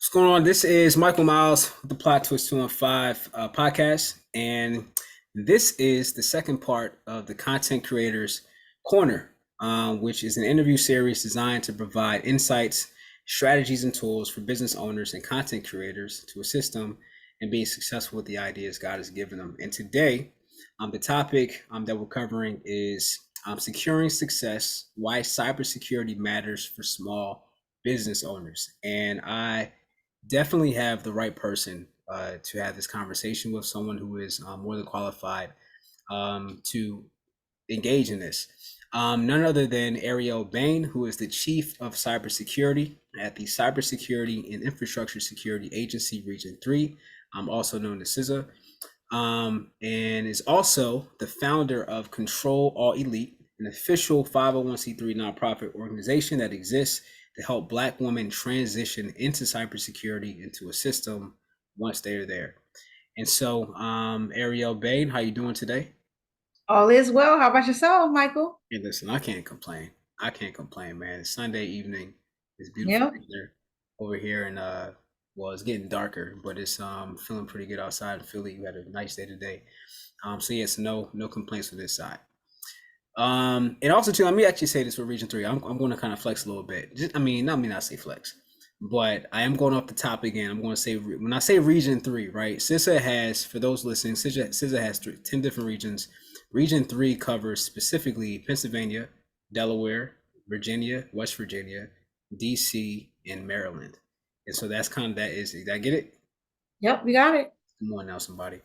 What's going on? This is Michael Miles with the Plot Twist 215 podcast, and this is the second part of the Content Creators Corner, which is an interview series designed to provide insights, strategies, and tools for business owners and content creators to assist them in being successful with the ideas God has given them. And today, the topic that we're covering is securing success: why cybersecurity matters for small business owners. And I definitely have the right person to have this conversation with, someone who is more than qualified to engage in this. None other than Arielle Baine, who is the Chief of Cybersecurity at the Cybersecurity and Infrastructure Security Agency Region 3, also known as CISA, and is also the founder of Control All Elite, an official 501c3 nonprofit organization that exists to help Black women transition into cybersecurity, into a system once they're there. And so, Arielle Baine, how you doing today? All is well. How about yourself, Michael? Hey, listen, I can't complain. I can't complain, man. It's Sunday evening. It's beautiful Yep. weather over here, and well, it's getting darker, but it's feeling pretty good outside in Philly. We had a nice day today. So yes, no complaints on this side. And also too, let me actually say this for Region 3. I'm going to kind of flex a little bit. Just, not say flex, but I am going off the top again. I'm going to say, when I say Region 3, right? CISA has, for those listening, CISA has 10 different regions. Region 3 covers specifically Pennsylvania, Delaware, Virginia, West Virginia, DC, and Maryland. And so that's kind of that is. Did I get it? Yep, we got it. Come on now, somebody.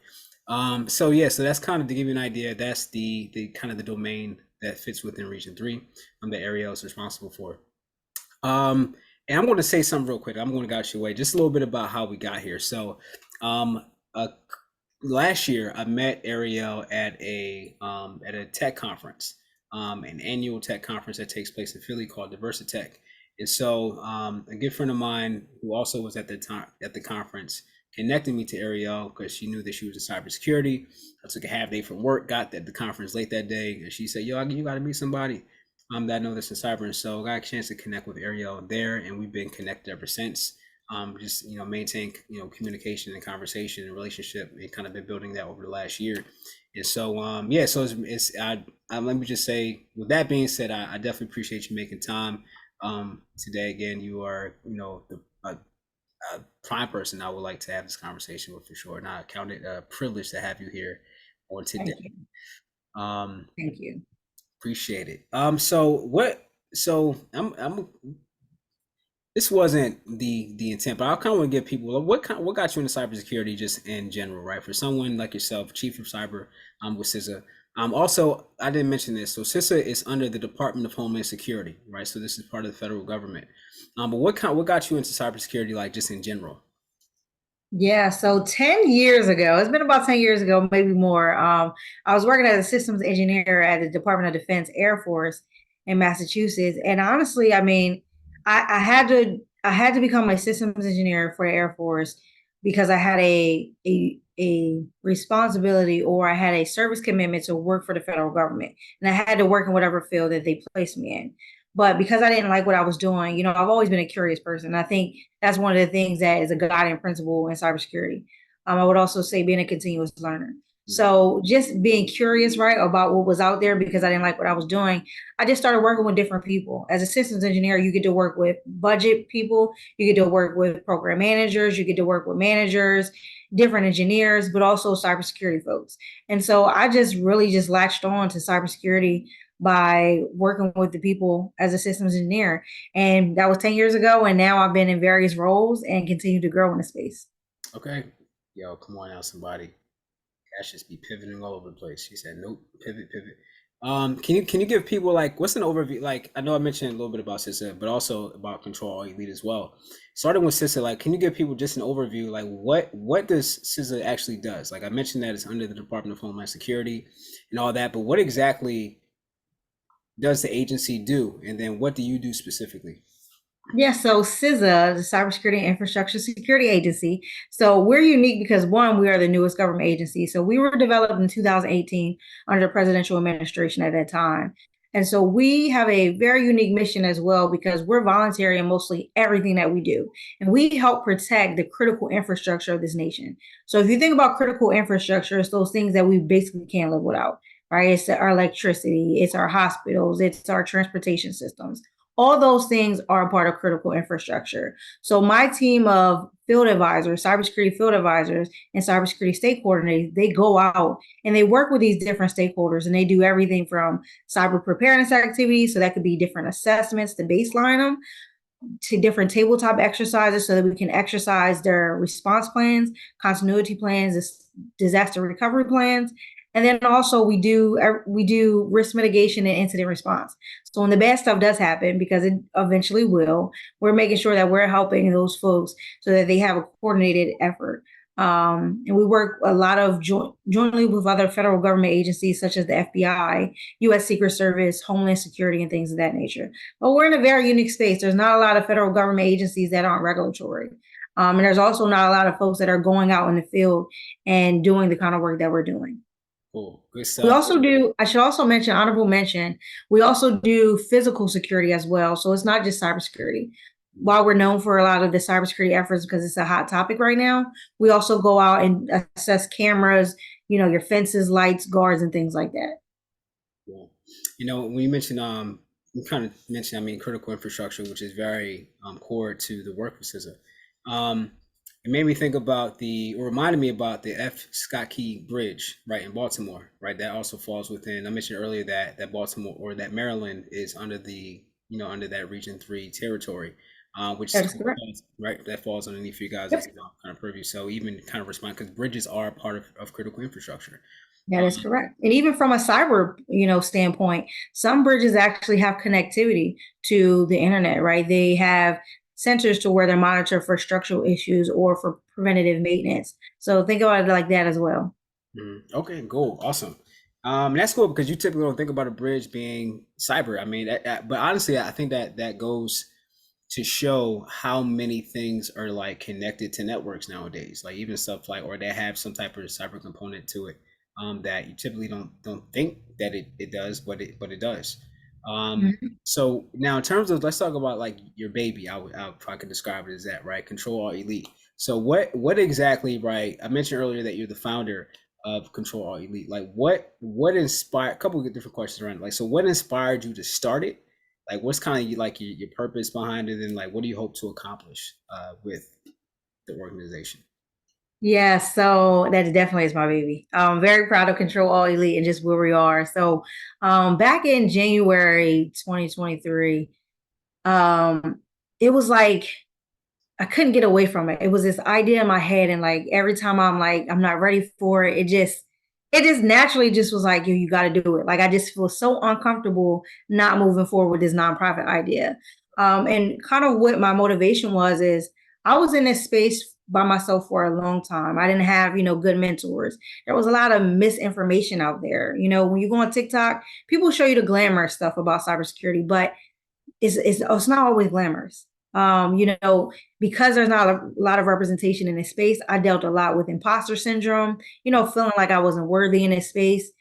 So yeah, so that's kind of to give you an idea. That's the kind of the domain that fits within Region 3. The area is responsible for. And I'm going to say something real quick. I'm going to get your way just a little bit about how we got here. So, uh, last year I met Arielle at a tech conference, an annual tech conference that takes place in Philly called Diversitech. And so, a good friend of mine who also was at the time at the conference connected me to Arielle because she knew that she was in cybersecurity. I took a half day from work, got at the conference late that day, and she said, "Yo, you got to meet somebody that I know this in cyber." And so I got a chance to connect with Arielle there, and we've been connected ever since. Just maintain communication and conversation and relationship, and kind of been building that over the last year. And so yeah, so let me just say, with that being said, I definitely appreciate you making time today. Again, you are the prime person I would like to have this conversation with, for sure, and I count it a privilege to have you here on today. Thank you. um Thank you. Appreciate it. So I'm this wasn't the intent, but I kind of want to give people what got you into cybersecurity just in general, right? For someone like yourself, chief of cyber, with CISA. Also, I didn't mention this. So CISA is under the Department of Homeland Security, right? So this is part of the federal government. But what got you into cybersecurity, like just in general? Yeah, so 10 years ago, it's been about 10 years ago, maybe more. I was working as a systems engineer at the Department of Defense Air Force in Massachusetts. And honestly, I mean, I had to become a systems engineer for the Air Force because I had a responsibility, or I had a service commitment to work for the federal government. And I had to work in whatever field that they placed me in. But because I didn't like what I was doing, I've always been a curious person. I think that's one of the things that is a guiding principle in cybersecurity. I would also say being a continuous learner. So just being curious, right, about what was out there because I didn't like what I was doing. I just started working with different people. As a systems engineer, you get to work with budget people, you get to work with program managers, you get to work with managers, different engineers, but also cybersecurity folks. And so I just really just latched on to cybersecurity by working with the people as a systems engineer. And that was 10 years ago. And now I've been in various roles and continue to grow in the space. Okay, yo, come on now, somebody. Cash just be pivoting all over the place. She said, "Nope, pivot, pivot." Can you give people, like, what's an overview? Like, I know I mentioned a little bit about CISA, but also about Control Elite as well. Starting with CISA, like, can you give people just an overview, like what does CISA actually does? Like, I mentioned that it's under the Department of Homeland Security and all that, but what exactly does the agency do, and then what do you do specifically? Yeah, so CISA, the Cybersecurity and Infrastructure Security Agency. So we're unique because one, we are the newest government agency. So we were developed in 2018 under the presidential administration at that time. And so we have a very unique mission as well because we're voluntary in mostly everything that we do. And we help protect the critical infrastructure of this nation. So if you think about critical infrastructure, it's those things that we basically can't live without, right? It's our electricity, it's our hospitals, it's our transportation systems. All those things are a part of critical infrastructure. So my team of field advisors, cybersecurity field advisors, and cybersecurity state coordinators, they go out and they work with these different stakeholders, and they do everything from cyber preparedness activities. So that could be different assessments to baseline them, to different tabletop exercises so that we can exercise their response plans, continuity plans, disaster recovery plans. And then also we do risk mitigation and incident response. So when the bad stuff does happen, because it eventually will, we're making sure that we're helping those folks so that they have a coordinated effort. And we work a lot of jointly with other federal government agencies such as the FBI, U.S. Secret Service, Homeland Security, and things of that nature. But we're in a very unique space. There's not a lot of federal government agencies that aren't regulatory. And there's also not a lot of folks that are going out in the field and doing the kind of work that we're doing. Cool. Good We stuff. also do, I should also mention, honorable mention, we also do physical security as well. So it's not just cybersecurity. While we're known for a lot of the cybersecurity efforts because it's a hot topic right now, we also go out and assess cameras, your fences, lights, guards, and things like that. Cool. When you mentioned, you kind of mentioned, I mean, critical infrastructure, which is very core to the work of CISA. It made me think about or reminded me about the F. Scott Key Bridge, right, in Baltimore, right? That also falls within, I mentioned earlier that Baltimore or that Maryland is under under that Region 3 territory, which That is correct. right, that falls underneath you guys' Yep. kind of purview. So even kind of respond, because bridges are part of critical infrastructure. That is Um, correct. And even from a cyber, standpoint, some bridges actually have connectivity to the internet, right? They have sensors to where they monitor for structural issues or for preventative maintenance. So think about it like that as well. Okay, cool, awesome. That's cool because you typically don't think about a bridge being cyber. I mean, but honestly, I think that goes to show how many things are like connected to networks nowadays. Like even stuff like, or they have some type of cyber component to it, that you typically don't think that it does, but it does. Mhm. So now in terms of, let's talk about like your baby. If I could describe it as that, right? Control Alt Elite. So what exactly, right? I mentioned earlier that you're the founder of Control Alt Elite. Like what inspired, a couple of different questions around it. Like, so what inspired you to start it? Like what's kind of like your purpose behind it, and like what do you hope to accomplish with the organization? Yeah, so that definitely is my baby. I'm very proud of Control All Elite and just where we are. So back in January 2023, it was like I couldn't get away from it. It was this idea in my head, and like every time I'm like, I'm not ready for it, it just naturally just was like, you got to do it. Like I just feel so uncomfortable not moving forward with this nonprofit idea. And kind of what my motivation was is I was in this space by myself for a long time. I didn't have, good mentors. There was a lot of misinformation out there. When you go on TikTok, people show you the glamour stuff about cybersecurity, but it's not always glamorous. Because there's not a lot of representation in this space, I dealt a lot with imposter syndrome, feeling like I wasn't worthy in this space.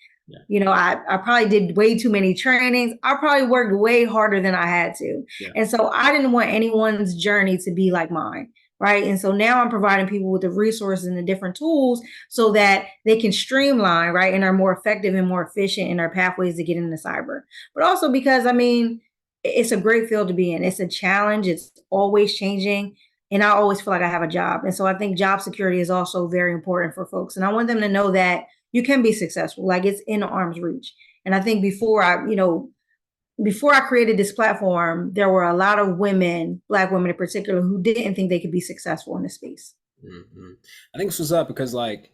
Yeah. I probably did way too many trainings. I probably worked way harder than I had to. Yeah. And so I didn't want anyone's journey to be like mine. Right. And so now I'm providing people with the resources and the different tools so that they can streamline, right, and are more effective and more efficient in their pathways to get into cyber. But also because, I mean, it's a great field to be in. It's a challenge. It's always changing. And I always feel like I have a job. And so I think job security is also very important for folks. And I want them to know that you can be successful, like it's in arm's reach. And I think before I created this platform, there were a lot of women, Black women in particular, who didn't think they could be successful in this space. Mm-hmm. I think this was up because like,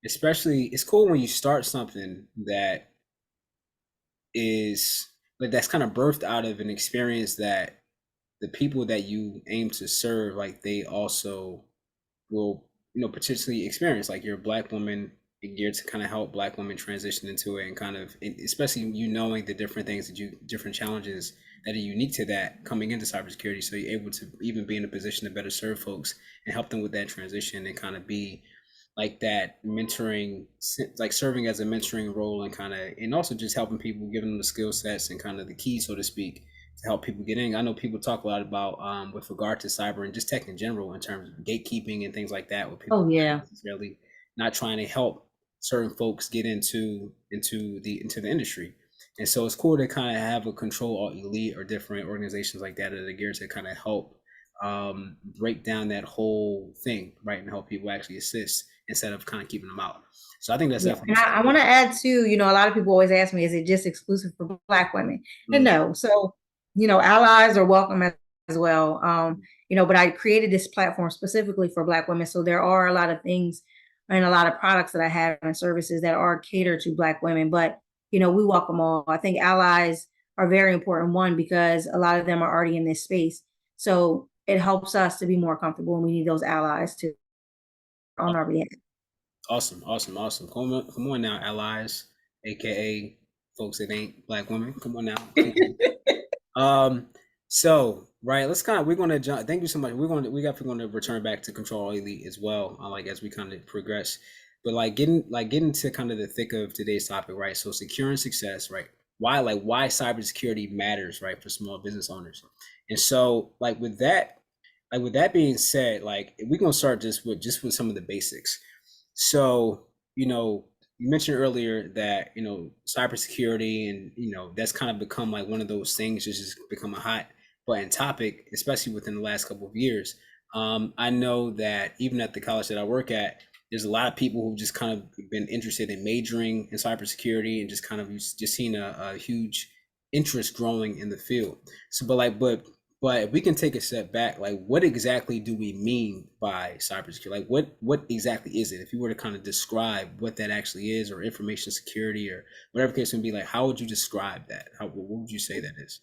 especially it's cool when you start something that is like that's kind of birthed out of an experience that the people that you aim to serve, like they also will, potentially experience. Like you're a Black woman, geared to kind of help Black women transition into it, and kind of, especially knowing the different things different challenges that are unique to that coming into cybersecurity. So you're able to even be in a position to better serve folks and help them with that transition and kind of be like that mentoring, like serving as a mentoring role, and kind of, and also just helping people, giving them the skill sets and kind of the keys, so to speak, to help people get in. I know people talk a lot about with regard to cyber and just tech in general in terms of gatekeeping and things like that, where people Oh yeah. necessarily not trying to help certain folks get into the industry. And so it's cool to kind of have a control or elite or different organizations like that are geared to kind of help break down that whole thing, right, and help people actually assist instead of kind of keeping them out. So I think that's Yeah, definitely and I want to add too, a lot of people always ask me, is it just exclusive for Black women? And mm, no. So, allies are welcome as well. But I created this platform specifically for Black women. So there are a lot of things and a lot of products that I have and services that are catered to Black women. But, we welcome all. I think allies are very important, one, because a lot of them are already in this space. So it helps us to be more comfortable, and we need those allies to on our behalf. awesome, awesome, awesome. Come on now, allies, aka folks that ain't Black women. Come on now, click in. Um, so right, let's kind of we're gonna jump. Thank you so much. We got we're gonna return back to Control Elite as well. Like as we kind of progress, but getting to kind of the thick of today's topic, right? So securing success, right? Why cybersecurity matters, right, for small business owners. And so with that being said, like we're gonna start just with some of the basics. So, you mentioned earlier that, cybersecurity and, that's kind of become like one of those things that's just become a hot button topic, especially within the last couple of years. I know that even at the college that I work at, there's a lot of people who've just kind of been interested in majoring in cybersecurity and just kind of just seen a huge interest growing in the field. So, but if we can take a step back, like what exactly do we mean by cybersecurity? Like what exactly is it? If you were to kind of describe what that actually is, or information security, or whatever case would be, like how would you describe that? What would you say that is?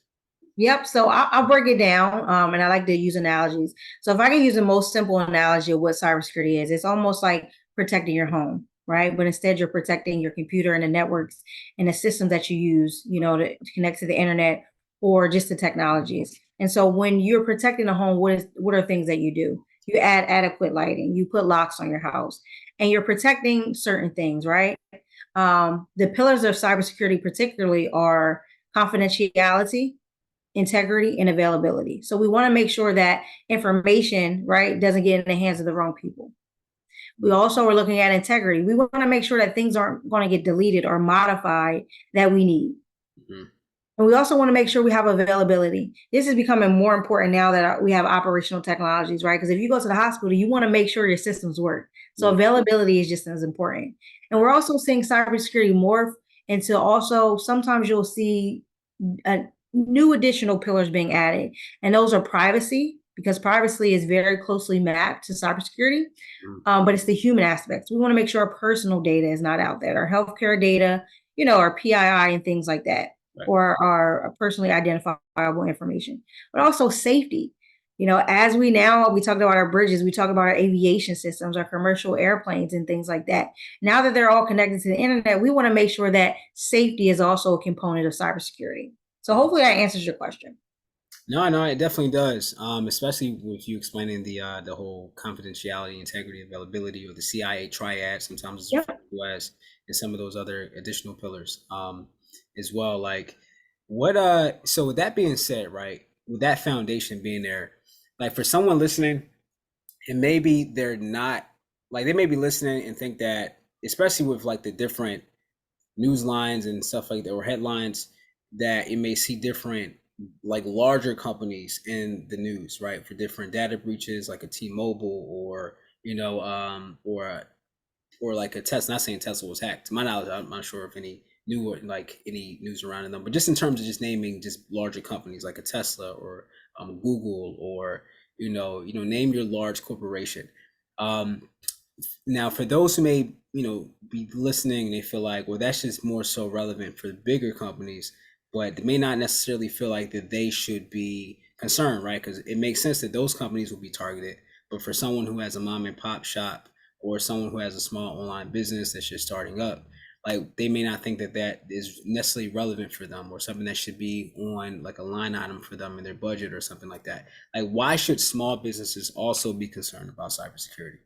Yep. So I'll break it down, and I like to use analogies. So if I can use the most simple analogy of what cybersecurity is, it's almost like protecting your home, right? But instead, you're protecting your computer and the networks and the systems that you use, to connect to the internet or just the technologies. And so when you're protecting the home, what are things that you do? You add adequate lighting, you put locks on your house, and you're protecting certain things, right? The pillars of cybersecurity, particularly, are confidentiality, integrity, and availability. So we want to make sure that information, right, doesn't get in the hands of the wrong people. We also are looking at integrity. We want to make sure that things aren't going to get deleted or modified that we need. Mhm. And we also want to make sure we have availability. This is becoming more important now that we have operational technologies, right? Because if you go to the hospital, you want to make sure your systems work. So Mhm. availability is just as important. And we're also seeing cybersecurity morph into also sometimes you'll see new additional pillars being added. And those are privacy, because privacy is very closely mapped to cybersecurity. Mhm. But it's the human aspects. We want to make sure our personal data is not out there, our healthcare data, our PII and things like that, Right. or our personally identifiable information. But also safety. As we talked about our bridges, we talk about our aviation systems, our commercial airplanes, and things like that. Now that they're all connected to the internet, we want to make sure that safety is also a component of cybersecurity. So hopefully that answers your question. No, no, it definitely does. Especially with you explaining the whole confidentiality, integrity, availability, or the CIA triad. Sometimes it's referred Yep. to as, and some of those other additional pillars, as well. Like, what? So with that being said, right, with that foundation being there, like for someone listening, and maybe they're not, like they may be listening and think that, especially with like the different news lines and stuff like that, or headlines, that it may see different, like larger companies in the news, right, for different data breaches, like a T-Mobile, or or like a Tesla. Not saying Tesla was hacked. To my knowledge, I'm not sure if any new, or like any news around them, but just in terms of just naming just larger companies like a Tesla, or Google, or name your large corporation. Um, Now, for those who may, be listening and they feel like, well, that's just more so relevant for the bigger companies, but they may not necessarily feel like that they should be concerned, right? Because it makes sense that those companies will be targeted. But for someone who has a mom and pop shop, or someone who has a small online business that's just starting up, like they may not think that that is necessarily relevant for them, or something that should be on like a line item for them in their budget or something like that. Like, why should small businesses also be concerned about cybersecurity?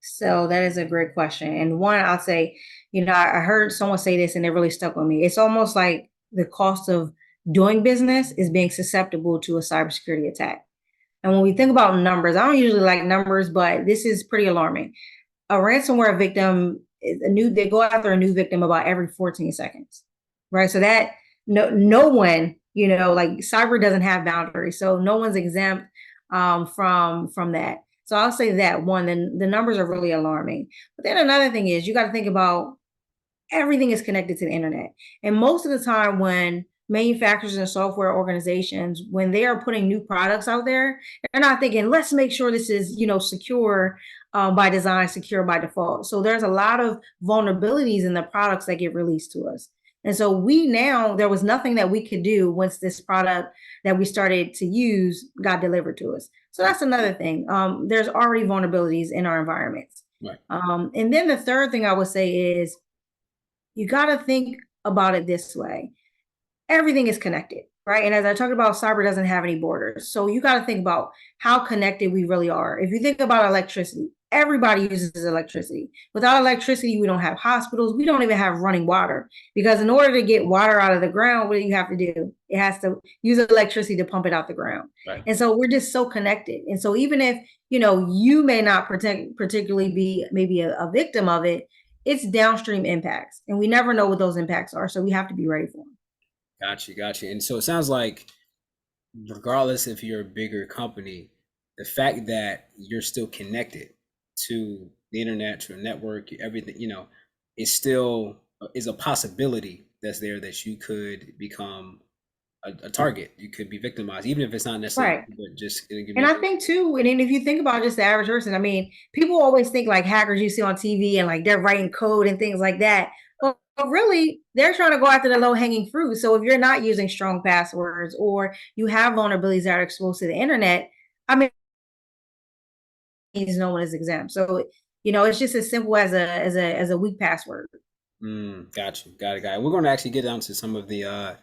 So that is a great question. And one, I'll say, I heard someone say this and it really stuck with me. It's almost like the cost of doing business is being susceptible to a cybersecurity attack. And when we think about numbers, I don't usually like numbers, but this is pretty alarming. A ransomware victim is they go after a new victim about every 14 seconds, right? So that no one, like cyber doesn't have boundaries, so no one's exempt from that. So I'll say that one. Then the numbers are really alarming. But then another thing is you got to think about everything is connected to the internet. And most of the time when manufacturers and software organizations, when they are putting new products out there, they're not thinking, let's make sure this is, secure by design, secure by default. So there's a lot of vulnerabilities in the products that get released to us. And so there was nothing that we could do once this product that we started to use got delivered to us. So that's another thing. There's already vulnerabilities in our environments. Right. And then the third thing I would say is you got to think about it this way. Everything is connected, right? And as I talked about, cyber doesn't have any borders. So you got to think about how connected we really are. If you think about electricity, everybody uses electricity. Without electricity, we don't have hospitals. We don't even have running water, because in order to get water out of the ground, what do you have to do? It has to use electricity to pump it out the ground. Right. And so we're just so connected. And so even if, you may not particularly be maybe a victim of it, it's downstream impacts, and we never know what those impacts are. So we have to be ready for them. Gotcha. And so it sounds like, regardless if you're a bigger company, the fact that you're still connected to the internet, to a network, everything, is still is a possibility that's there, that you could become a target. You could be victimized, even if it's not necessarily, Right. but just And I think too, and then if you think about just the average person, I mean, people always think like hackers you see on TV and like they're writing code and things like that. But really, they're trying to go after the low hanging fruit. So if you're not using strong passwords or you have vulnerabilities that are exposed to the internet, I mean, no one is exempt. So, it's just as simple as a weak password. Got you. Got it. We're going to actually get down to some of the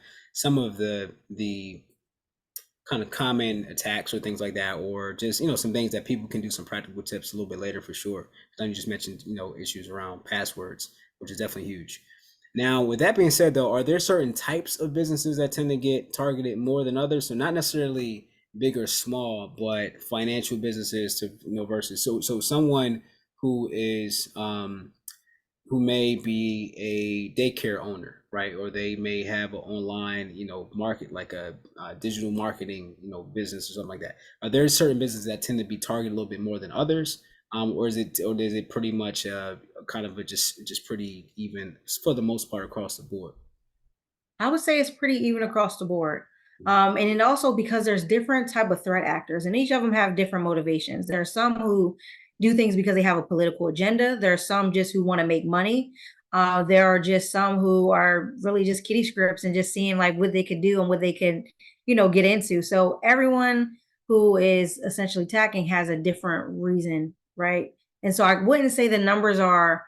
kind of common attacks or things like that, or just some things that people can do, some practical tips a little bit later for sure. Then you just mentioned issues around passwords, which is definitely huge. Now, with that being said, though, are there certain types of businesses that tend to get targeted more than others? So not necessarily big or small, but financial businesses to versus so someone who is who may be a daycare owner, right? Or they may have an online, market, like a digital marketing, business or something like that. Are there certain businesses that tend to be targeted a little bit more than others? Or is it pretty much kind of just pretty even for the most part across the board? I would say it's pretty even across the board. And then also because there's different type of threat actors, and each of them have different motivations. There are some who do things because they have a political agenda. There are some just who want to make money. There are just some who are really just kiddie scripts and just seeing like what they could do and what they could, get into. So everyone who is essentially attacking has a different reason, right? And so I wouldn't say the numbers are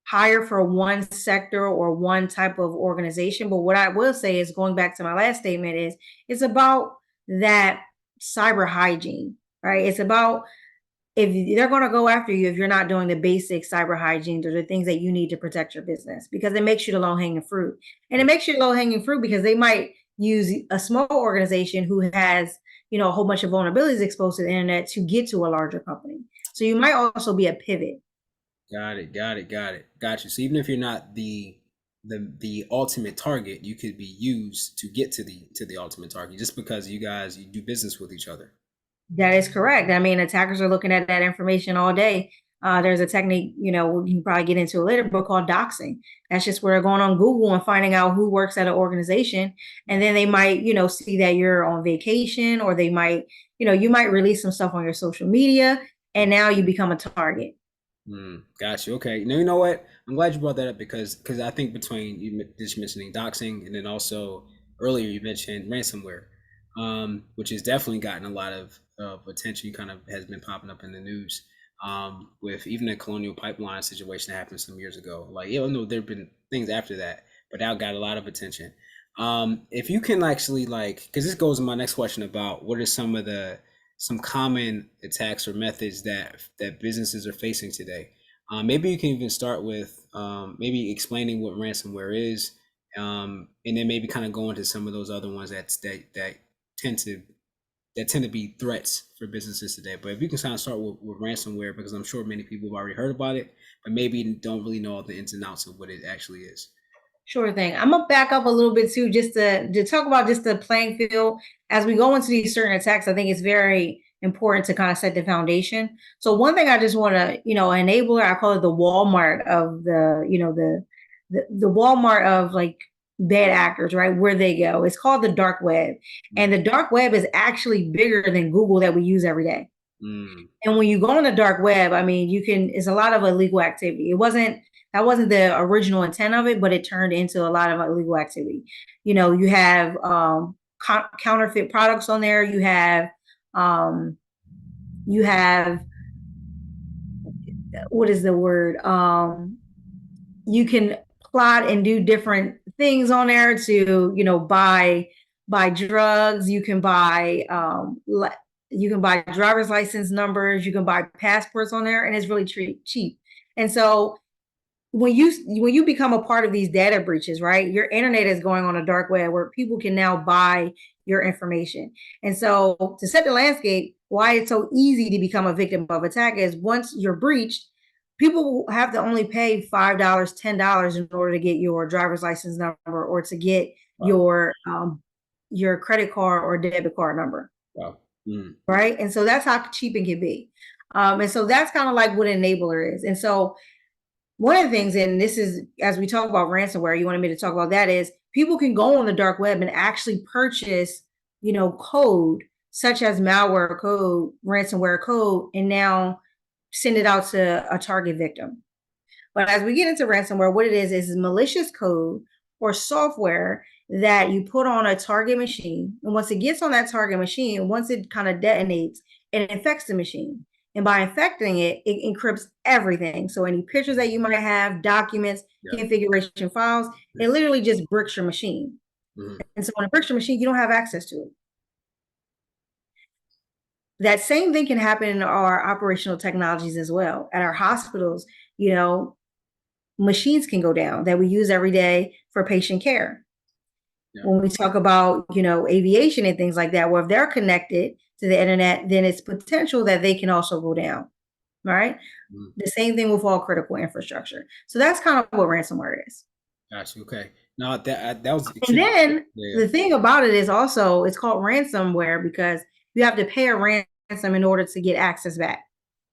hire for one sector or one type of organization. But what I will say is, going back to my last statement, is it's about that cyber hygiene, right? It's about, if they're going to go after you if you're not doing the basic cyber hygiene, or the things that you need to protect your business, because it makes you the low hanging fruit. And it makes you low hanging fruit because they might use a small organization who has, a whole bunch of vulnerabilities exposed to the internet to get to a larger company. So you might also be a pivot. Got it. Got you. So even if you're not the ultimate target, you could be used to get to the ultimate target, just because you do business with each other. That is correct. I mean, attackers are looking at that information all day. There's a technique, we can probably get into a later, but called doxing. That's just where they're going on Google and finding out who works at an organization. And then they might, see that you're on vacation, or they might, you might release some stuff on your social media, and now you become a target. Got you. Okay. Now, you know what? I'm glad you brought that up, because I think between you just mentioning doxing, and then also earlier you mentioned ransomware, which has definitely gotten a lot of attention. Kind of has been popping up in the news, with even the Colonial Pipeline situation that happened some years ago. Like, no, there've been things after that, but that got a lot of attention. If you can actually, like, because this goes to my next question about what are some of some common attacks or methods that businesses are facing today. Maybe you can even start with maybe explaining what ransomware is, and then maybe kind of go into some of those other ones that tend to that tend to be threats for businesses today. But if you can kind of start with ransomware, because I'm sure many people have already heard about it, but maybe don't really know all the ins and outs of what it actually is. Sure thing. I'm gonna back up a little bit too, just to talk about just the playing field as we go into these certain attacks. I think it's very important to kind of set the foundation. So one thing I just want to, enabler, I call it the Walmart of the Walmart of like bad actors, right? Where they go. It's called the dark web, and the dark web is actually bigger than Google that we use every day. Mm. And when you go on the dark web, I mean, it's a lot of illegal activity. That wasn't the original intent of it, but it turned into a lot of illegal activity. You have counterfeit products on there. You have what is the word? You can plot and do different things on there to, buy drugs. You can buy driver's license numbers. You can buy passports on there, and it's really cheap. And so when you become a part of these data breaches, right, your internet is going on a dark web where people can now buy your information. And so to set the landscape, why it's so easy to become a victim of attack is once you're breached, people have to only pay $5, $10 in order to get your driver's license number or to get Wow. your credit card or debit card number. Wow. Mm. Right. And so that's how cheap it can be. And so that's kind of like what enabler is. And so one of the things, and this is as we talk about ransomware, you wanted me to talk about that, is people can go on the dark web and actually purchase, code such as malware code, ransomware code, and now send it out to a target victim. But as we get into ransomware, what it is malicious code or software that you put on a target machine. And once it gets on that target machine, once it kind of detonates, it infects the machine. And by infecting it, it encrypts everything. So any pictures that you might have, documents, configuration files, it literally just bricks your machine. Mm-hmm. And so when it bricks your machine, you don't have access to it. That same thing can happen in our operational technologies as well. At our hospitals, machines can go down that we use every day for patient care. Yeah. When we talk about, aviation and things like that, where if they're connected to the internet, then it's potential that they can also go down. Right. Mm-hmm. The same thing with all critical infrastructure. So that's kind of what ransomware is. Gotcha. Okay. No, that was. And then the thing about it is also it's called ransomware because you have to pay a ransom in order to get access back.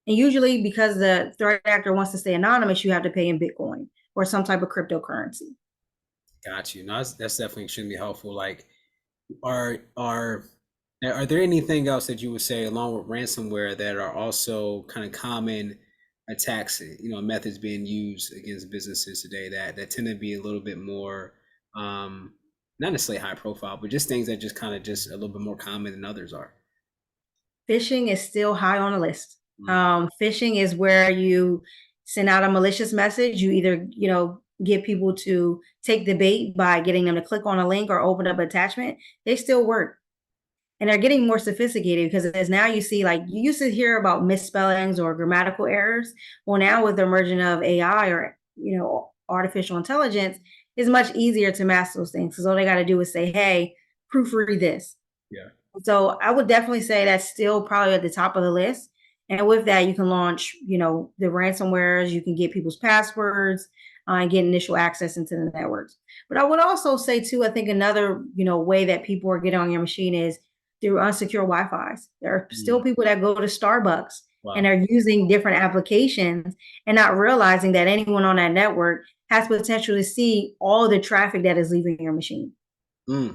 And usually because the threat actor wants to stay anonymous, you have to pay in Bitcoin or some type of cryptocurrency. Got you. No, that's definitely extremely helpful. Like, are there anything else that you would say along with ransomware that are also kind of common attacks, methods being used against businesses today that tend to be a little bit more, not necessarily high profile, but just things that just kind of just a little bit more common than others are? Phishing is still high on the list. Phishing is where you send out a malicious message. You either, get people to take the bait by getting them to click on a link or open up an attachment. They still work. And they're getting more sophisticated because as now you see, like you used to hear about misspellings or grammatical errors. Well, now with the emergence of AI or, artificial intelligence, it's much easier to mask those things. Because all they got to do is say, hey, proofread this. Yeah. So I would definitely say that's still probably at the top of the list. And with that, you can launch, the ransomwares, you can get people's passwords and get initial access into the networks. But I would also say too, I think another, way that people are getting on your machine is through unsecure Wi-Fi's. There are still people that go to Starbucks and are using different applications and not realizing that anyone on that network has potential to see all the traffic that is leaving your machine. So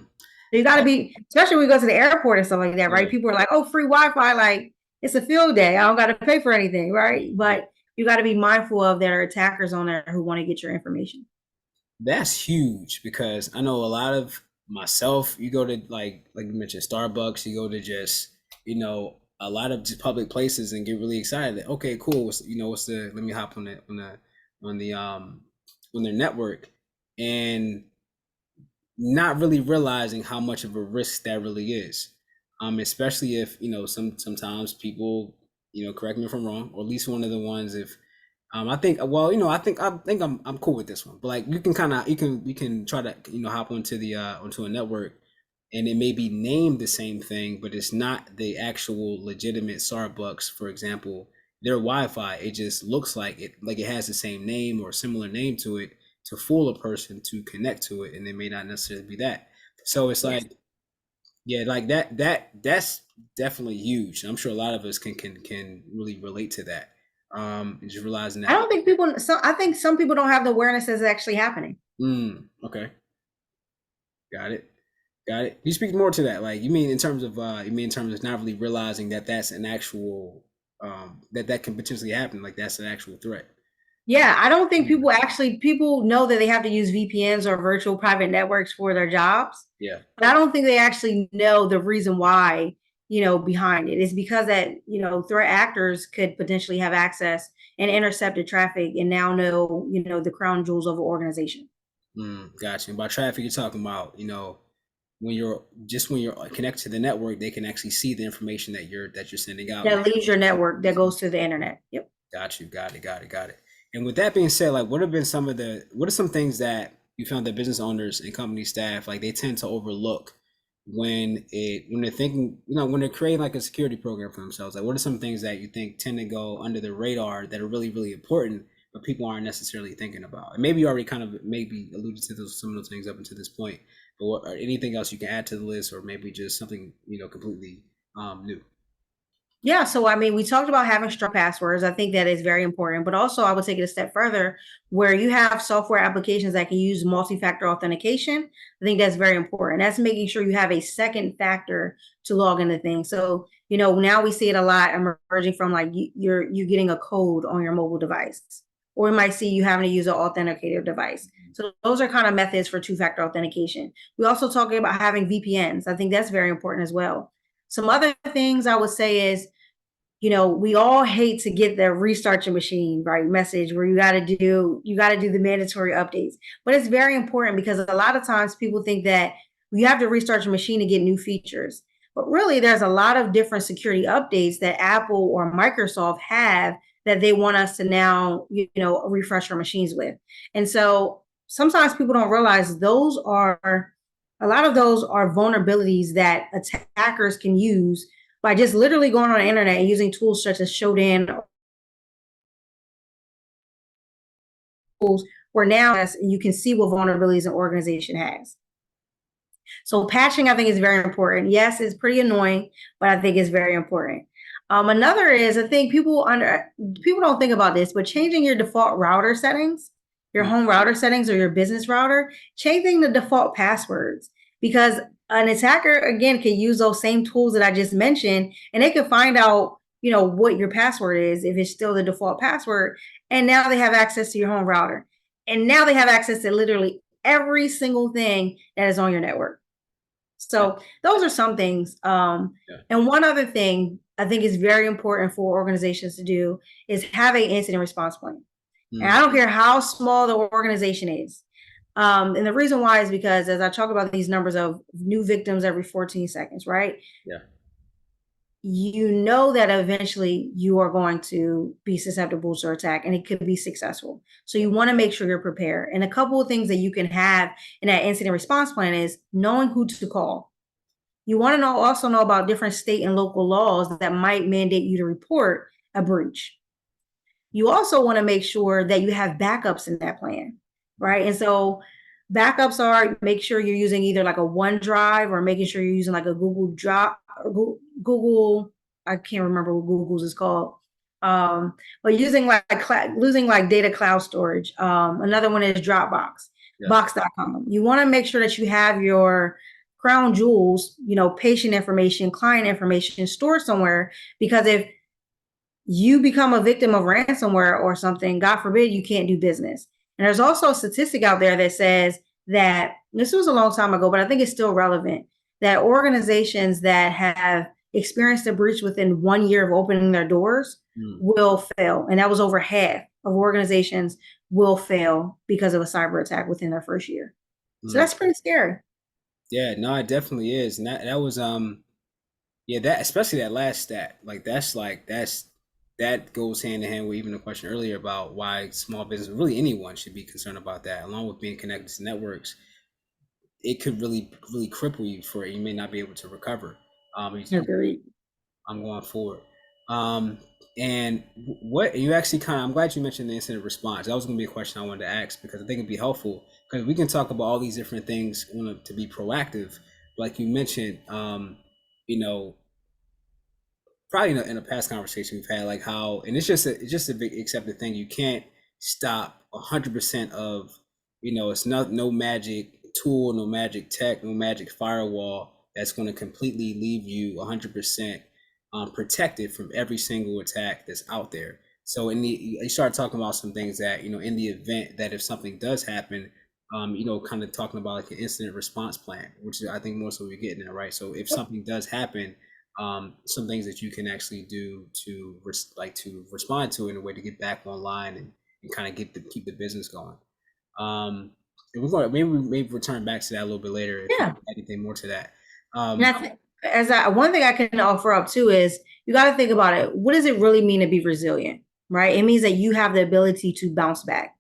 you got to be, especially when we go to the airport and stuff like that, right? People are like, oh, free Wi-Fi, like it's a field day. I don't got to pay for anything, right? But you got to be mindful of there are attackers on there who want to get your information. That's huge because I know a lot of myself, you go to like you mentioned Starbucks, you go to just, a lot of just public places and get really excited. Okay, cool. Let me hop on their network and not really realizing how much of a risk that really is. Especially if sometimes people, correct me if I'm wrong, or at least one of the ones if I think, well, I think I'm cool with this one, but like you can kind of you can try to hop onto the onto a network, and it may be named the same thing, but it's not the actual legitimate Starbucks, for example. Their Wi-Fi, it just looks like it has the same name or similar name to it to fool a person to connect to it, and it may not necessarily be that. So it's Yes. like, yeah, like that's definitely huge. I'm sure a lot of us can really relate to that. And just realizing I that. don't think people, so I think some people don't have the awareness that's actually happening. Okay, got it, got it. You speak more to that, like you mean in terms of not really realizing that that's an actual that can potentially happen, like that's an actual threat. Yeah, I don't think Mm. people know that they have to use VPNs or virtual private networks for their jobs. Yeah. But I don't think they actually know the reason why, behind it. It's because that, threat actors could potentially have access and intercepted traffic and now know, the crown jewels of an organization. Gotcha. And by traffic, you're talking about when you're connected to the network, they can actually see the information that you're sending out. That leaves your network that goes to the internet. Yep. Got you. Got it. Got it. Got it. And with that being said, like, what are some things that you found that business owners and company staff like they tend to overlook when they're thinking, when they're creating like a security program for themselves? Like, what are some things that you think tend to go under the radar that are really, really important, but people aren't necessarily thinking about? And maybe you already kind of maybe alluded to some of those things up until this point, but or anything else you can add to the list, or maybe just something completely new. Yeah, so I mean, we talked about having strong passwords. I think that is very important, but also I would take it a step further where you have software applications that can use multi-factor authentication. I think that's very important. That's making sure you have a second factor to log into things. So, now we see it a lot emerging from like you getting a code on your mobile device, or we might see you having to use an authenticator device. So those are kind of methods for two-factor authentication. We also talking about having VPNs. I think that's very important as well. Some other things I would say is, we all hate to get the restart your machine, right? Message where you got to do the mandatory updates. But it's very important because a lot of times people think that you have to restart your machine to get new features. But really, there's a lot of different security updates that Apple or Microsoft have that they want us to now, refresh our machines with. And so sometimes people don't realize a lot of those are vulnerabilities that attackers can use by just literally going on the internet and using tools such as Shodan tools, where now you can see what vulnerabilities an organization has. So patching, I think, is very important. Yes, it's pretty annoying, but I think it's very important. Another is I think people don't think about this, but changing your default router settings, your home router settings or your business router, changing the default passwords because an attacker again can use those same tools that I just mentioned, and they can find out what your password is if it's still the default password, and now they have access to your home router, and now they have access to literally every single thing that is on your network. Yeah. So those are some things. Yeah. And one other thing I think is very important for organizations to do is have an incident response plan. And I don't care how small the organization is. And the reason why is because as I talk about these numbers of new victims every 14 seconds, right? Yeah. You know that eventually you are going to be susceptible to attack and it could be successful. So you want to make sure you're prepared. And a couple of things that you can have in that incident response plan is knowing who to call. You want to also know about different state and local laws that might mandate you to report a breach. You also want to make sure that you have backups in that plan, right? And so backups are make sure you're using either like a OneDrive or making sure you're using like a Google Drive, Google, I can't remember what Google's is called. But using losing like data cloud storage. Another one is Dropbox, Yeah. box.com. You want to make sure that you have your crown jewels, patient information, client information stored somewhere, because if you become a victim of ransomware or something, God forbid, you can't do business. And there's also a statistic out there that says that this was a long time ago, but I think it's still relevant that organizations that have experienced a breach within 1 year of opening their doors will fail. And that was over half of organizations will fail because of a cyber attack within their first year. So that's pretty scary. Yeah, no, it definitely is. And that was Yeah, that especially that last stat, like that goes hand in hand with even the question earlier about why small business, really anyone should be concerned about that, along with being connected to networks. It could really cripple you for it. You may not be able to recover. Agreed. I'm going forward. Um, and what you actually kind of, I'm glad you mentioned the incident response. That was going to be a question I wanted to ask because I think it'd be helpful because we can talk about all these different things to be proactive. Like you mentioned, you know, probably in a past conversation we've had, like how, and it's just a big accepted thing. You can't stop 100% of, it's not no magic tool, no magic tech, no magic firewall that's going to completely leave you 100% protected from every single attack that's out there. So you start talking about some things that, in the event that if something does happen, kind of talking about like an incident response plan, which is I think more so we're getting at, right? So if something does happen, some things that you can actually do to to respond to in a way to get back online and kind of keep the business going. And we're going to maybe return back to that a little bit later if you Yeah. have anything more to that. And I think one thing I can offer up too is you got to think about it. What does it really mean to be resilient? Right? It means that you have the ability to bounce back.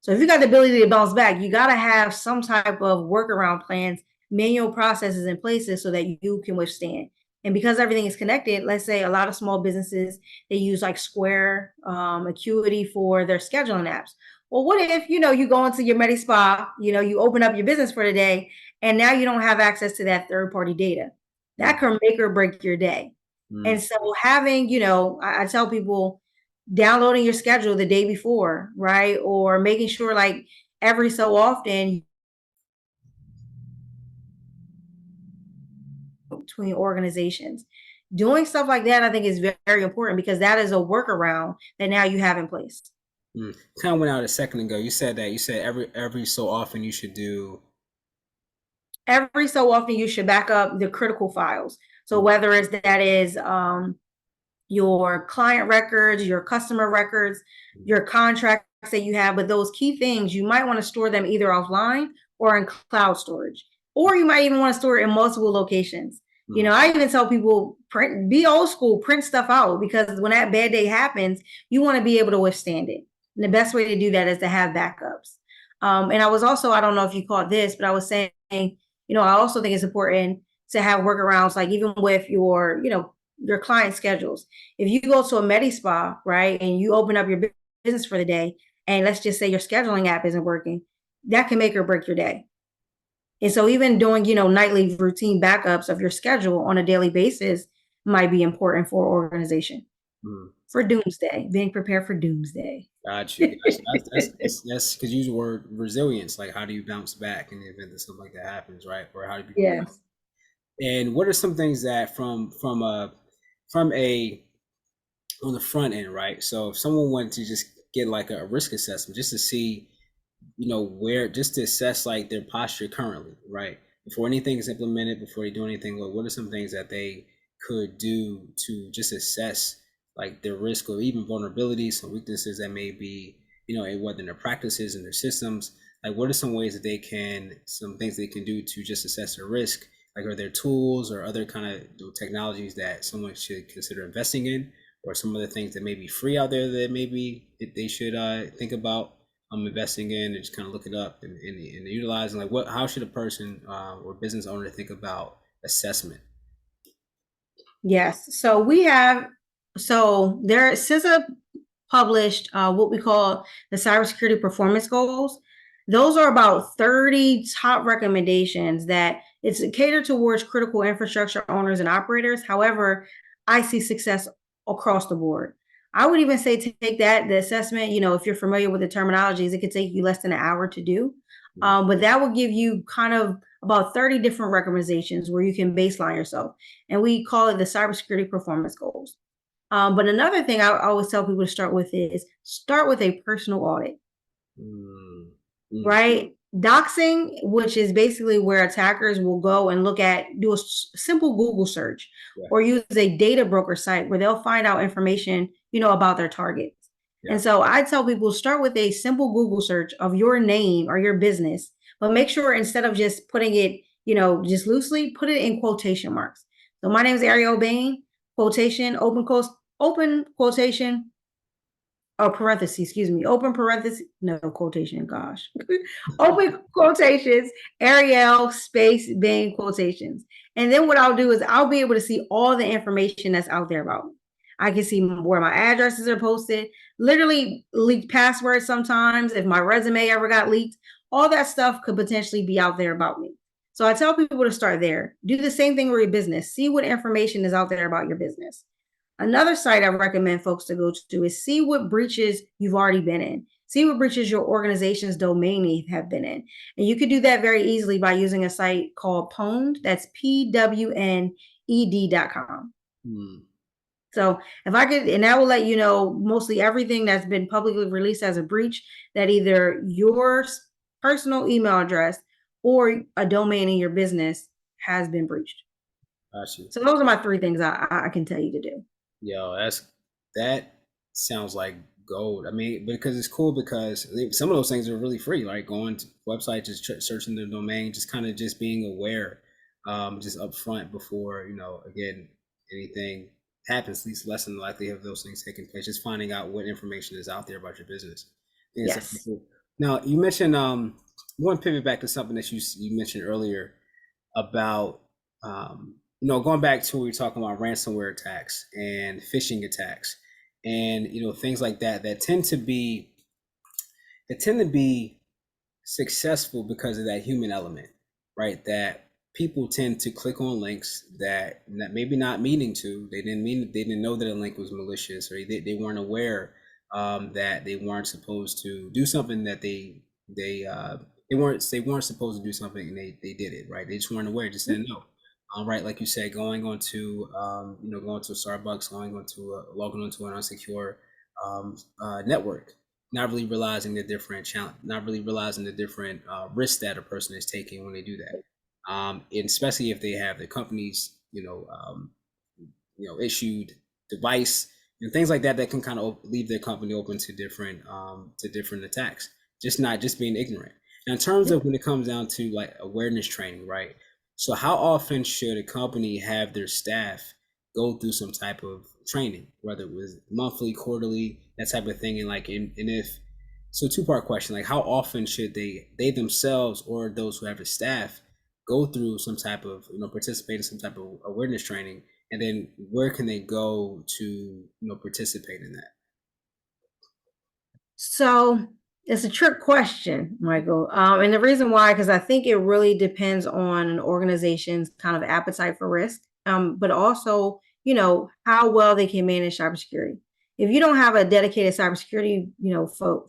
So if you got the ability to bounce back, you got to have some type of workaround plans, manual processes in places so that you can withstand. And because everything is connected, let's say a lot of small businesses, they use like Square, Acuity for their scheduling apps. Well, what if, you go into your Medi Spa, you open up your business for the day and now you don't have access to that third party data. That Mm, can make or break your day. mm, And so having, I tell people, downloading your schedule the day before, right? Or making sure like every so often between organizations. Doing stuff like that, I think is very, very important because that is a workaround that now you have in place. Kind of went out a second ago. You said every so often you should do. Every so often you should back up the critical files. So Mm, whether it's that is your client records, your customer records, your contracts that you have, but those key things, you might want to store them either offline or in cloud storage, or you might even want to store it in multiple locations. mm, I even tell people be old school, print stuff out because when that bad day happens, you want to be able to withstand it. And the best way to do that is to have backups. And I was also, I don't know if you caught this, but I was saying, I also think it's important to have workarounds, like even with your client schedules. If you go to a Medi Spa, right, and you open up your business for the day, and let's just say your scheduling app isn't working, that can make or break your day. And so even doing, nightly routine backups of your schedule on a daily basis might be important for organization. mm. For doomsday, being prepared for doomsday. Got you. Got you. That's because you use the word resilience. Like, how do you bounce back in the event that something like that happens, right? Or how do you? Yes. And what are some things that from a on the front end, right? So if someone wanted to just get like a risk assessment, just to see, where just to assess like their posture currently, right? Before anything is implemented, before they do anything, like what are some things that they could do to just assess like their risk or even vulnerabilities, some weaknesses that may be, and whether in their practices and their systems, like what are some ways that some things they can do to just assess their risk? Like are there tools or other kind of technologies that someone should consider investing in, or some of the things that may be free out there that maybe they should think about investing in, and just kind of look it up and utilizing, like how should a person or business owner think about assessment? Yes. So there, CISA published what we call the cybersecurity performance goals. Those are about 30 top recommendations that it's catered towards critical infrastructure owners and operators. However, I see success across the board. I would even say to take the assessment, if you're familiar with the terminologies, it could take you less than an hour to do. Mm, But that will give you kind of about 30 different recommendations where you can baseline yourself. And we call it the cybersecurity performance goals. But another thing I always tell people to start with is start with a personal audit, mm, mm, right? Doxing, which is basically where attackers will go and do a simple Google search yeah, or use a data broker site where they'll find out information, about their targets. yeah. And so I tell people start with a simple Google search of your name or your business, but make sure instead of just putting it, just loosely, put it in quotation marks. So my name is Arielle Baine, quotation, open quotation, or parentheses, excuse me, open parentheses, no quotation, gosh. Open quotations, Arielle space Baine quotations. And then what I'll do is I'll be able to see all the information that's out there about me. I can see where my addresses are posted, literally leaked passwords sometimes, if my resume ever got leaked, all that stuff could potentially be out there about me. So I tell people to start there. Do the same thing with your business. See what information is out there about your business. Another site I recommend folks to go to is see what breaches you've already been in. See what breaches your organization's domain have been in. And you could do that very easily by using a site called Pwned. That's PWNED.com. So if I could, and that will let you know mostly everything that's been publicly released as a breach, that either your personal email address or a domain in your business has been breached. Got you. So those are my three things I can tell you to do. Yo, that sounds like gold. I mean, because it's cool because some of those things are really free, like going to website, just searching the domain, just kind of just being aware, just upfront before, again, anything happens, at least lessen the likelihood of those things taking place, just finding out what information is out there about your business. I think it's definitely Yes. cool. Now, you mentioned, I want to pivot back to something that you mentioned earlier about, going back to what we were talking about ransomware attacks and phishing attacks and, things like that, that tend to be successful because of that human element, right? That people tend to click on links that maybe not meaning to, they didn't know that a link was malicious, or they weren't aware that they weren't supposed to do something, that they weren't supposed to do something, and they did it, right? They just weren't aware, just didn't know. Right, like you said, going onto going to a Starbucks, logging onto an unsecure network, not really realizing the different challenge, not really realizing the different risks that a person is taking when they do that, and especially if they have the company's issued device and things like that, that can kind of leave their company open to different attacks. Just being ignorant. Now, in terms of when it comes down to like awareness training, right? So, how often should a company have their staff go through some type of training, whether it was monthly, quarterly, that type of thing? And if so, two-part question: like, how often should they themselves or those who have a staff go through some type of participate in some type of awareness training, and then where can they go to participate in that? So it's a trick question, Michael. And the reason why, because I think it really depends on an organization's kind of appetite for risk, but also, how well they can manage cybersecurity. If you don't have a dedicated cybersecurity,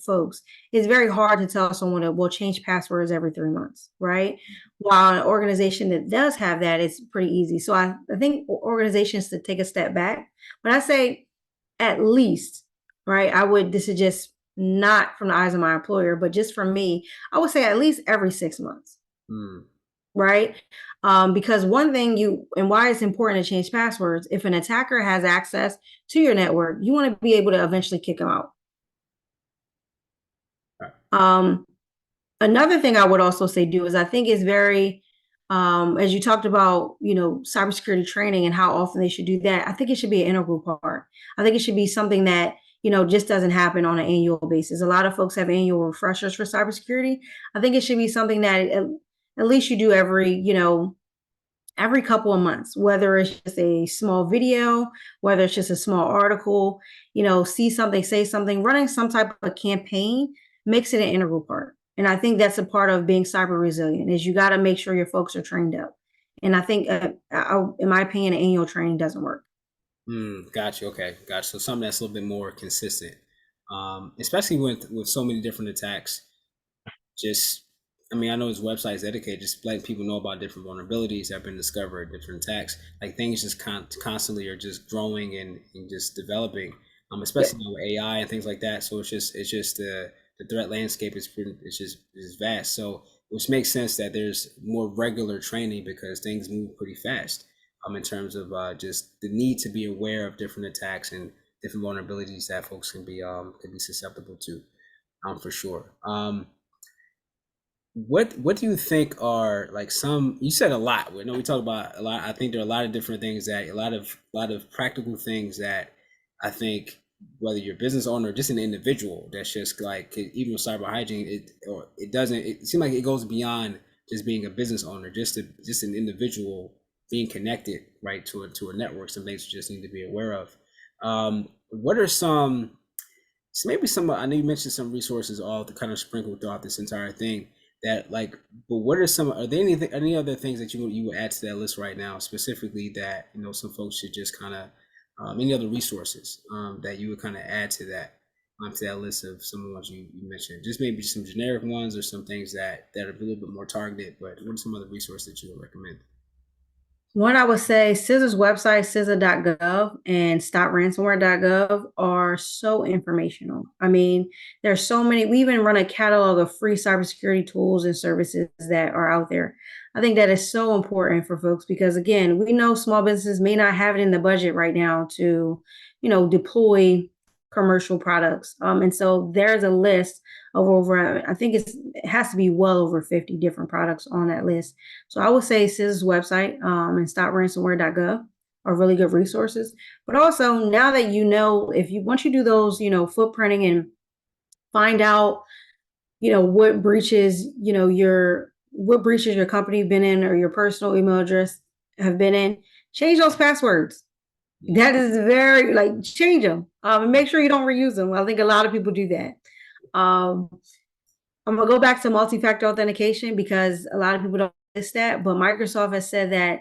folks, it's very hard to tell someone that will change passwords every 3 months, right? While an organization that does have that, it's pretty easy. So I think organizations to take a step back. When I say at least, right, this is just not from the eyes of my employer, but just from me, I would say at least every 6 months. Right? Because one thing and why it's important to change passwords, if an attacker has access to your network, you want to be able to eventually kick them out. Another thing I would also say do is I think it's very, as you talked about, cybersecurity training and how often they should do that. I think it should be an integral part. I think it should be something that, just doesn't happen on an annual basis. A lot of folks have annual refreshers for cybersecurity. I think it should be something that at least you do every couple of months, whether it's just a small video, whether it's just a small article, see something, say something, running some type of campaign makes it an integral part. And I think that's a part of being cyber resilient is you got to make sure your folks are trained up. And I think, in my opinion, annual training doesn't work. Gotcha. Okay, gotcha. So something that's a little bit more consistent, especially with so many different attacks. Just, I mean, I know his website is dedicated, just letting people know about different vulnerabilities that have been discovered, different attacks. Like things just constantly are just growing and just developing, especially with AI and things like that. So it's just the threat landscape is vast. So which makes sense that there's more regular training because things move pretty fast. In terms of just the need to be aware of different attacks and different vulnerabilities that folks can be susceptible to, for sure. what do you think are like some, you said a lot. We know we talk about a lot. I think there are a lot of different things that a lot of practical things that I think whether you're a business owner or just an individual that's just like even with cyber hygiene, it doesn't, it seems like it goes beyond just being a business owner, just an individual being connected right to a network, some things you just need to be aware of. What are some, so maybe some, I know you mentioned some resources all to kind of sprinkle throughout this entire thing that like, but what are some, are there any other things that you would add to that list right now specifically that, some folks should just kind of, any other resources that you would kind of add to that list of some of the ones you mentioned, just maybe some generic ones or some things that are a little bit more targeted, but what are some other resources that you would recommend? One, I would say CISA's website, CISA.gov and stopransomware.gov are so informational. I mean, there's so many. We even run a catalog of free cybersecurity tools and services that are out there. I think that is so important for folks because, again, we know small businesses may not have it in the budget right now to, deploy commercial products. And so there's a list of over, I think it has to be well over 50 different products on that list. So I would say CIS's website and stopransomware.gov are really good resources. But also now that if you once you do those, footprinting and find out, what breaches, what breaches your company been in or your personal email address have been in, change those passwords. That is very like change them and make sure you don't reuse them. I think a lot of people do that. Um, I'm gonna go back to multi-factor authentication because a lot of people don't list that, but Microsoft has said that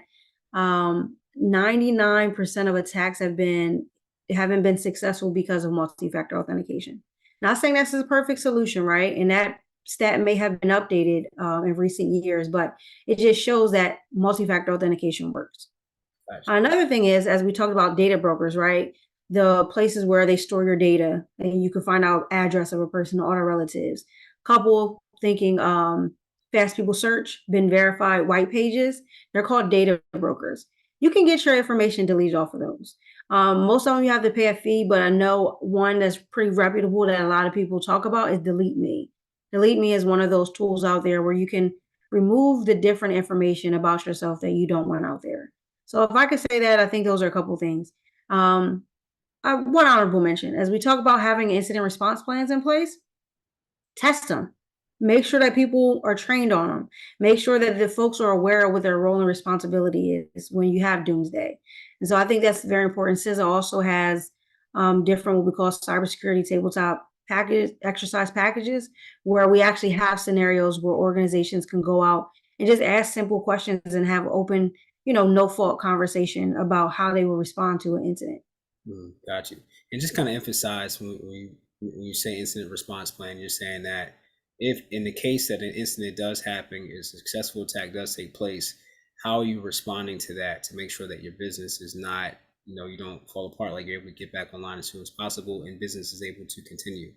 99% of attacks haven't been successful because of multi-factor authentication. Not saying this is a perfect solution, right? And that stat may have been updated in recent years, but it just shows that multi-factor authentication works. Gotcha. Another thing is, as we talked about data brokers, right? The places where they store your data and you can find out address of a person, all their relatives. Couple thinking fast people search, been verified white pages. They're called data brokers. You can get your information deleted off of those. Most of them you have to pay a fee, but I know one that's pretty reputable that a lot of people talk about is Delete Me. Delete Me is one of those tools out there where you can remove the different information about yourself that you don't want out there. So if I could say that, I think those are a couple things. One honorable mention, as we talk about having incident response plans in place, test them. Make sure that people are trained on them. Make sure that the folks are aware of what their role and responsibility is when you have doomsday. And so I think that's very important. CISA also has different what we call cybersecurity tabletop package exercise packages where we actually have scenarios where organizations can go out and just ask simple questions and have open, no fault conversation about how they will respond to an incident. Got you. And just kind of emphasize when you say incident response plan, you're saying that if in the case that an incident does happen, a successful attack does take place, how are you responding to that to make sure that your business is not, you don't fall apart, like you're able to get back online as soon as possible and business is able to continue.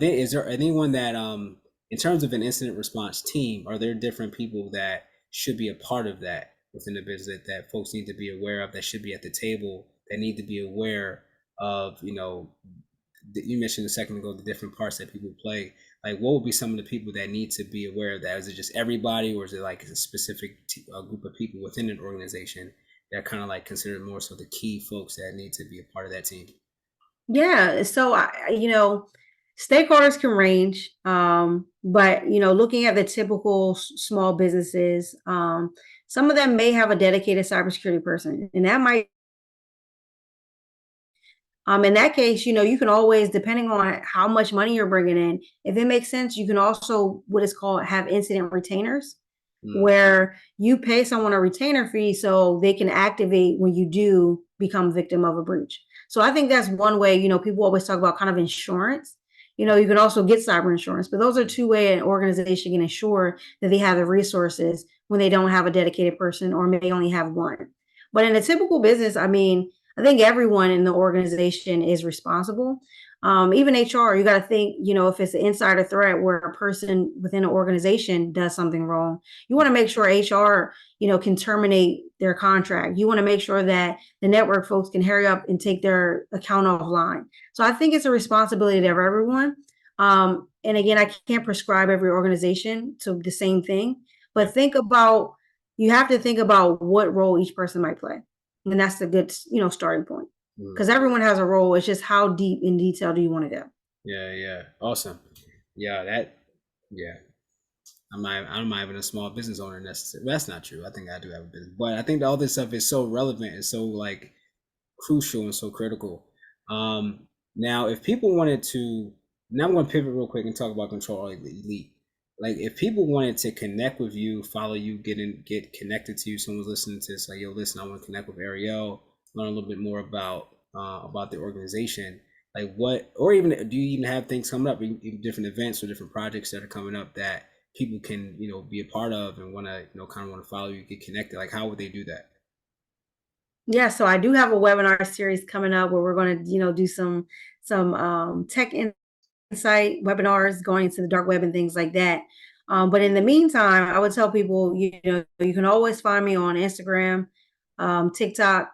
Is there anyone that, in terms of an incident response team, are there different people that should be a part of that within the business that folks need to be aware of, that should be at the table, that need to be aware of, you mentioned a second ago, the different parts that people play. Like, what would be some of the people that need to be aware of that? Is it just everybody, or is it like a specific group of people within an organization that kind of like considered more so the key folks that need to be a part of that team? Yeah. So, stakeholders can range, but, looking at the typical small businesses, some of them may have a dedicated cybersecurity person, and that might in that case, you can always, depending on how much money you're bringing in, if it makes sense, you can also what is called have incident retainers, Mm, where you pay someone a retainer fee so they can activate when you do become victim of a breach. So I think that's one way, people always talk about kind of insurance. You can also get cyber insurance, but those are two ways an organization can ensure that they have the resources when they don't have a dedicated person or may only have one. But in a typical business, I mean, I think everyone in the organization is responsible. Even HR, you got to think, if it's an insider threat where a person within an organization does something wrong, you want to make sure HR, can terminate their contract. You want to make sure that the network folks can hurry up and take their account offline. So I think it's a responsibility of everyone. And again, I can't prescribe every organization to the same thing, Yeah. but you have to think about what role each person might play. And that's a good, starting point. Mm. Because everyone has a role. It's just how deep in detail do you want to go? Yeah, yeah. Awesome. Yeah, that yeah. I'm not even a small business owner necessarily. That's not true. I think I do have a business. But I think all this stuff is so relevant and so like crucial and so critical. Now, if people wanted to, now I'm going to pivot real quick and talk about Control Elite. Like, if people wanted to connect with you, follow you, get connected to you, someone's listening to this, like, yo, listen, I want to connect with Arielle, learn a little bit more about the organization. Like, what, or even do you even have things coming up, even different events or different projects that are coming up that people can, be a part of and want to, kind of want to follow you, get connected? Like, how would they do that? Yeah, so I do have a webinar series coming up where we're going to, do some tech insight webinars going into the dark web and things like that. But in the meantime, I would tell people, you can always find me on Instagram, TikTok,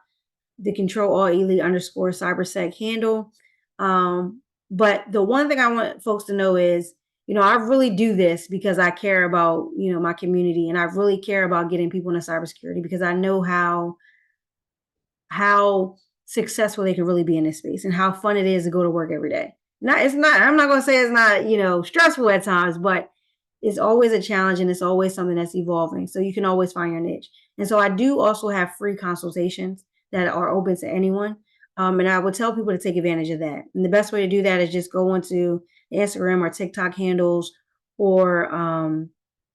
the Control All Elite underscore cybersec handle. But the one thing I want folks to know is, I really do this because I care about, my community, and I really care about getting people into cybersecurity because I know how successful they can really be in this space and how fun it is to go to work every day. I'm not going to say it's not, stressful at times, but it's always a challenge and it's always something that's evolving. So you can always find your niche. And so I do also have free consultations that are open to anyone. And I would tell people to take advantage of that. And the best way to do that is just go into Instagram or TikTok handles or,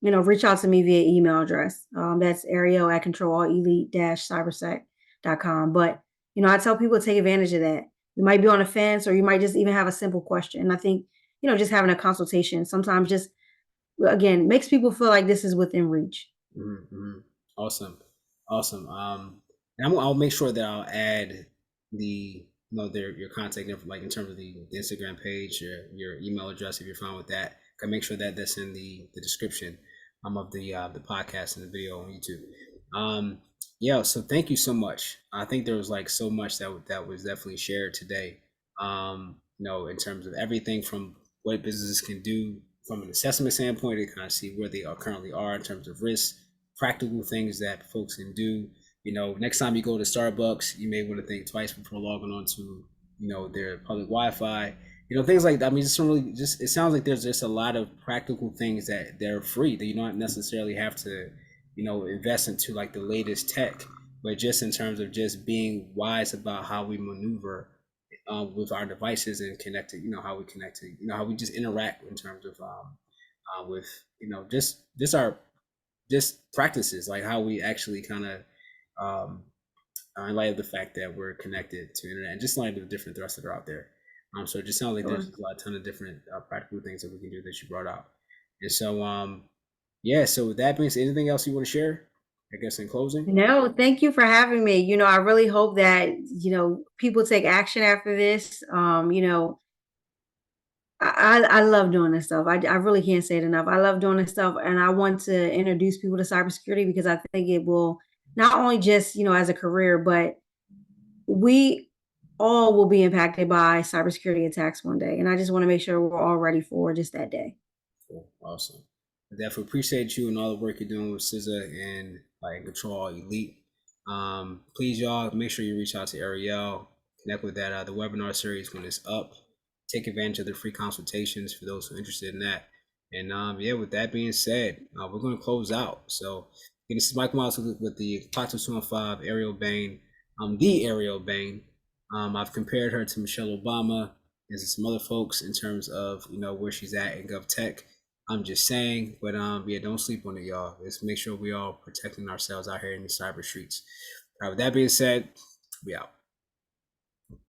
reach out to me via email address. That's Arielle at controlelite-cybersec.com. But, I tell people to take advantage of that. You might be on a fence or you might just even have a simple question. And I think, just having a consultation sometimes just, again, makes people feel like this is within reach. Mm-hmm. Awesome, awesome. And I'll make sure that I'll add your contact info, like in terms of the Instagram page, your email address, if you're fine with that. I make sure that that's in the description of the podcast and the video on YouTube. Yeah. So thank you so much. I think there was like so much that was definitely shared today. In terms of everything from what businesses can do from an assessment standpoint to kind of see where they are currently are in terms of risk, practical things that folks can do. Next time you go to Starbucks, you may want to think twice before logging on to, their public Wi-Fi. Things like that. I mean, just it sounds like there's just a lot of practical things that they're free that you don't necessarily have to, invest into like the latest tech, but just in terms of just being wise about how we maneuver with our devices and connected, how we connect to, how we just interact in terms of with, just our just practices, like how we actually kind of um, in light of the fact that we're connected to internet and just in light of the different threats that are out there. So it just sounds like there's Sure. a ton of different practical things that we can do that you brought out. And so, yeah, so with that being said, anything else you want to share, I guess, in closing? No, thank you for having me. I really hope that, people take action after this. I love doing this stuff. I really can't say it enough. I love doing this stuff, and I want to introduce people to cybersecurity because I think it will not only just, as a career, but we all will be impacted by cybersecurity attacks one day. And I just want to make sure we're all ready for just that day. Cool. Awesome. I definitely appreciate you and all the work you're doing with SZA and like Control Elite. Please, y'all, make sure you reach out to Arielle, connect with that the webinar series when it's up. Take advantage of the free consultations for those who are interested in that. And yeah, with that being said, we're going to close out. So this is Michael Miles with the Plateau 215, Arielle Baine. The Arielle Baine. I've compared her to Michelle Obama and some other folks in terms of where she's at in GovTech. I'm just saying, but yeah, don't sleep on it, y'all. Let's make sure we all protecting ourselves out here in the cyber streets. All right, with that being said, we out.